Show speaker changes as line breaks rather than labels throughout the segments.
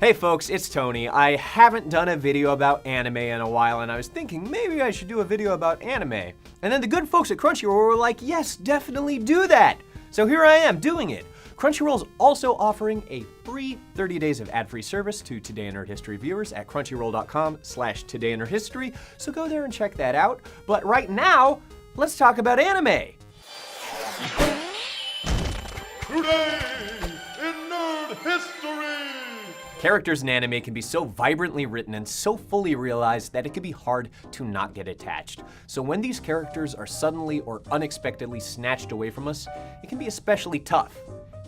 Hey folks, it's Tony. I haven't done a video about anime in a while, and I was thinking maybe I should do a video about anime. And then the good folks at Crunchyroll were like, yes, definitely do that. So here I am doing it. Crunchyroll's also offering a free 30 days of ad-free service to Today in Nerd History viewers at crunchyroll.com/todayinnerdhistory, so go there and check that out. But right now, let's talk about anime.
Today in Nerd History!
Characters in anime can be so vibrantly written and so fully realized that it can be hard to not get attached. So when these characters are suddenly or unexpectedly snatched away from us, it can be especially tough.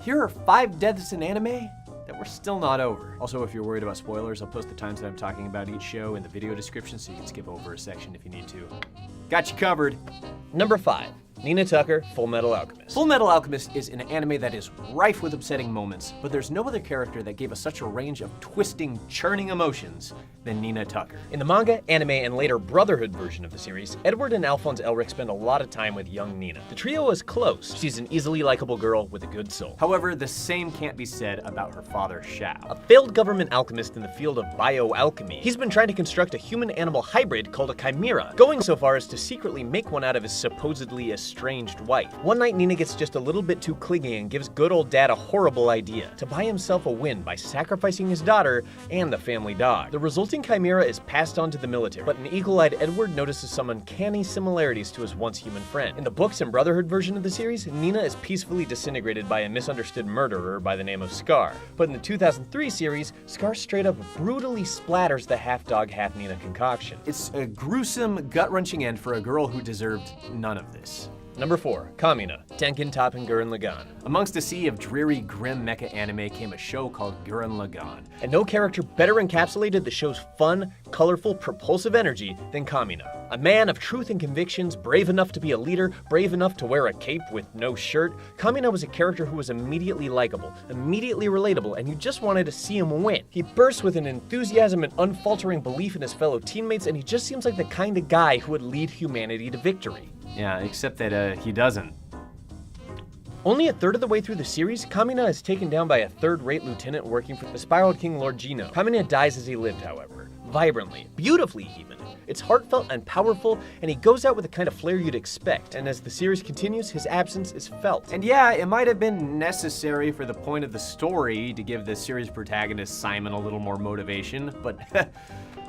Here are 5 deaths in anime that we're still not over. Also, if you're worried about spoilers, I'll post the times that I'm talking about each show in the video description so you can skip over a section if you need to. Got you covered. Number 5. Nina Tucker, Fullmetal Alchemist. Fullmetal Alchemist is an anime that is rife with upsetting moments, but there's no other character that gave us such a range of twisting, churning emotions than Nina Tucker. In the manga, anime, and later Brotherhood version of the series, Edward and Alphonse Elric spend a lot of time with young Nina. The trio is close. She's an easily likable girl with a good soul. However, the same can't be said about her father, Shao, a failed government alchemist in the field of bioalchemy. He's been trying to construct a human-animal hybrid called a chimera, going so far as to secretly make one out of his supposedly estranged wife. One night, Nina gets just a little bit too clingy and gives good old dad a horrible idea to buy himself a win by sacrificing his daughter and the family dog. The resulting chimera is passed on to the military, but an eagle-eyed Edward notices some uncanny similarities to his once human friend. In the books and Brotherhood version of the series, Nina is peacefully disintegrated by a misunderstood murderer by the name of Scar. But in the 2003 series, Scar straight up brutally splatters the half-dog, half-Nina concoction. It's a gruesome, gut-wrenching end for a girl who deserved none of this. Number 4. Kamina, Tengen, Toppa, and Gurren Lagann. Amongst a sea of dreary, grim mecha anime came a show called Gurren Lagann. And no character better encapsulated the show's fun, colorful, propulsive energy than Kamina. A man of truth and convictions, brave enough to be a leader, brave enough to wear a cape with no shirt, Kamina was a character who was immediately likable, immediately relatable, and you just wanted to see him win. He bursts with an enthusiasm and unfaltering belief in his fellow teammates, and he just seems like the kind of guy who would lead humanity to victory. Yeah, except that he doesn't. Only a third of the way through the series, Kamina is taken down by a third-rate lieutenant working for the Spiraled King Lord Gino. Kamina dies as he lived, however. Vibrantly, beautifully even. It's heartfelt and powerful, and he goes out with the kind of flair you'd expect. And as the series continues, his absence is felt. And yeah, it might have been necessary for the point of the story to give the series protagonist Simon a little more motivation, but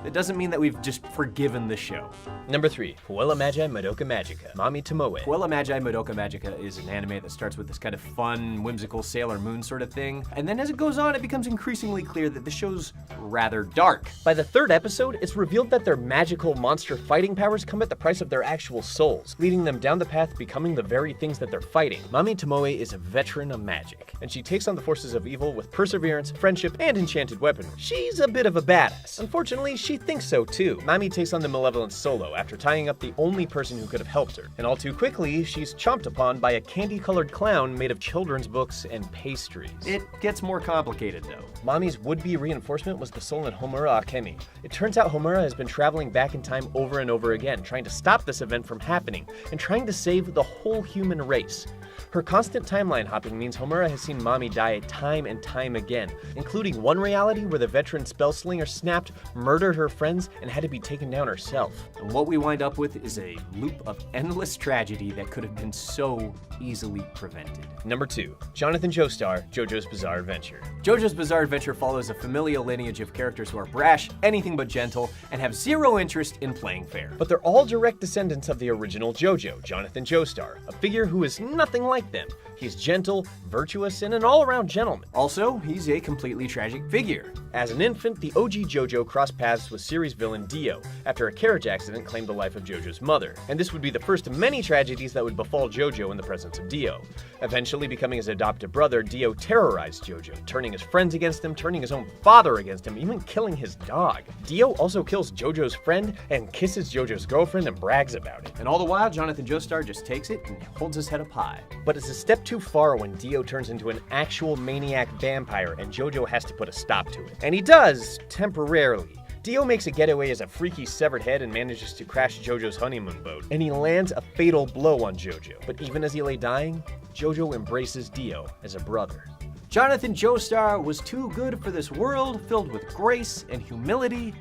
it doesn't mean that we've just forgiven the show. Number 3. Puella Magi Madoka Magica, Mami Tomoe. Puella Magi Madoka Magica is an anime that starts with this kind of fun, whimsical Sailor Moon sort of thing, and then as it goes on, it becomes increasingly clear that the show's rather dark. By the 3rd episode, it's revealed that their magical monster fighting powers come at the price of their actual souls, leading them down the path to becoming the very things that they're fighting. Mami Tomoe is a veteran of magic, and she takes on the forces of evil with perseverance, friendship, and enchanted weaponry. She's a bit of a badass. Unfortunately, she thinks so too. Mami takes on the malevolence solo after tying up the only person who could have helped her. And all too quickly, she's chomped upon by a candy-colored clown made of children's books and pastries. It gets more complicated though. Mami's would-be reinforcement was the soul in Homura Akemi. It turns out Homura has been traveling back in time over and over again, trying to stop this event from happening, and trying to save the whole human race. Her constant timeline hopping means Homura has seen Mami die time and time again, including one reality where the veteran spellslinger snapped, murdered her friends, and had to be taken down herself. And what we wind up with is a loop of endless tragedy that could have been so easily prevented. Number 2. Jonathan Joestar, JoJo's Bizarre Adventure. JoJo's Bizarre Adventure follows a familial lineage of characters who are brash, anything but gentle, and have zero interest in playing fair. But they're all direct descendants of the original JoJo, Jonathan Joestar, a figure who is nothing like them. He's gentle, virtuous, and an all-around gentleman. Also, he's a completely tragic figure. As an infant, the OG JoJo crossed paths with series villain Dio after a carriage accident claimed the life of JoJo's mother. And this would be the first of many tragedies that would befall JoJo in the presence of Dio. Eventually becoming his adopted brother, Dio terrorized JoJo, turning his friends against him, turning his own father against him, even killing his dog. Dio also kills JoJo's friend and kisses JoJo's girlfriend and brags about it. And all the while, Jonathan Joestar just takes it and holds his head up high. But it's a step too far when Dio turns into an actual maniac vampire and JoJo has to put a stop to it. And he does, temporarily. Dio makes a getaway as a freaky severed head and manages to crash JoJo's honeymoon boat, and he lands a fatal blow on JoJo. But even as he lay dying, JoJo embraces Dio as a brother. Jonathan Joestar was too good for this world filled with grace and humility,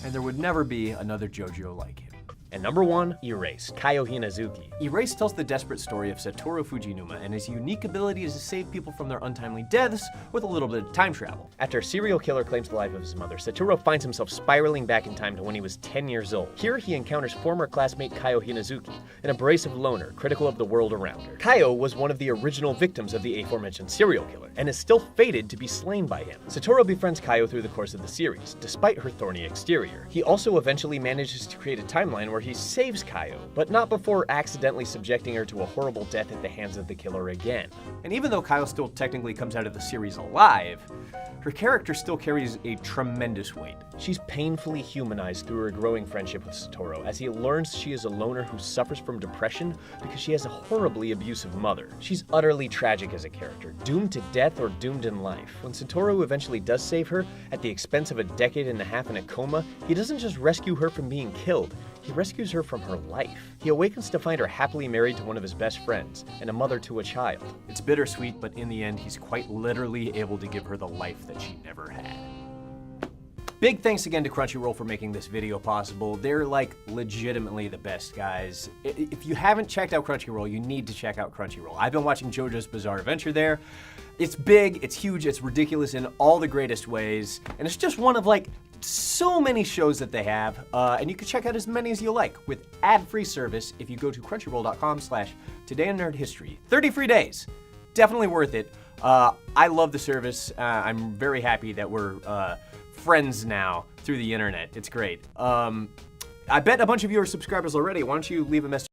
and there would never be another JoJo like him. And number 1, Erased, Kaio Hinazuki. Erased tells the desperate story of Satoru Fujinuma and his unique ability is to save people from their untimely deaths with a little bit of time travel. After a serial killer claims the life of his mother, Satoru finds himself spiraling back in time to when he was 10 years old. Here he encounters former classmate Kaio Hinazuki, an abrasive loner, critical of the world around her. Kaio was one of the original victims of the aforementioned serial killer, and is still fated to be slain by him. Satoru befriends Kaio through the course of the series, despite her thorny exterior. He also eventually manages to create a timeline where he saves Kaio, but not before accidentally subjecting her to a horrible death at the hands of the killer again. And even though Kaio still technically comes out of the series alive, her character still carries a tremendous weight. She's painfully humanized through her growing friendship with Satoru as he learns she is a loner who suffers from depression because she has a horribly abusive mother. She's utterly tragic as a character, doomed to death or doomed in life. When Satoru eventually does save her, at the expense of a decade and a half in a coma, he doesn't just rescue her from being killed, he rescues her from her life. He awakens to find her happily married to one of his best friends, and a mother to a child. It's bittersweet, but in the end, he's quite literally able to give her the life that she never had. Big thanks again to Crunchyroll for making this video possible. They're like legitimately the best, guys. If you haven't checked out Crunchyroll, you need to check out Crunchyroll. I've been watching JoJo's Bizarre Adventure there. It's big, it's huge, it's ridiculous in all the greatest ways, and it's just one of like so many shows that they have, and you can check out as many as you like with ad-free service if you go to crunchyroll.com/todaynerdhistory. 30 free days. Definitely worth it. I love the service. I'm very happy that we're friends now through the internet. It's great. I bet a bunch of you are subscribers already. Why don't you leave a message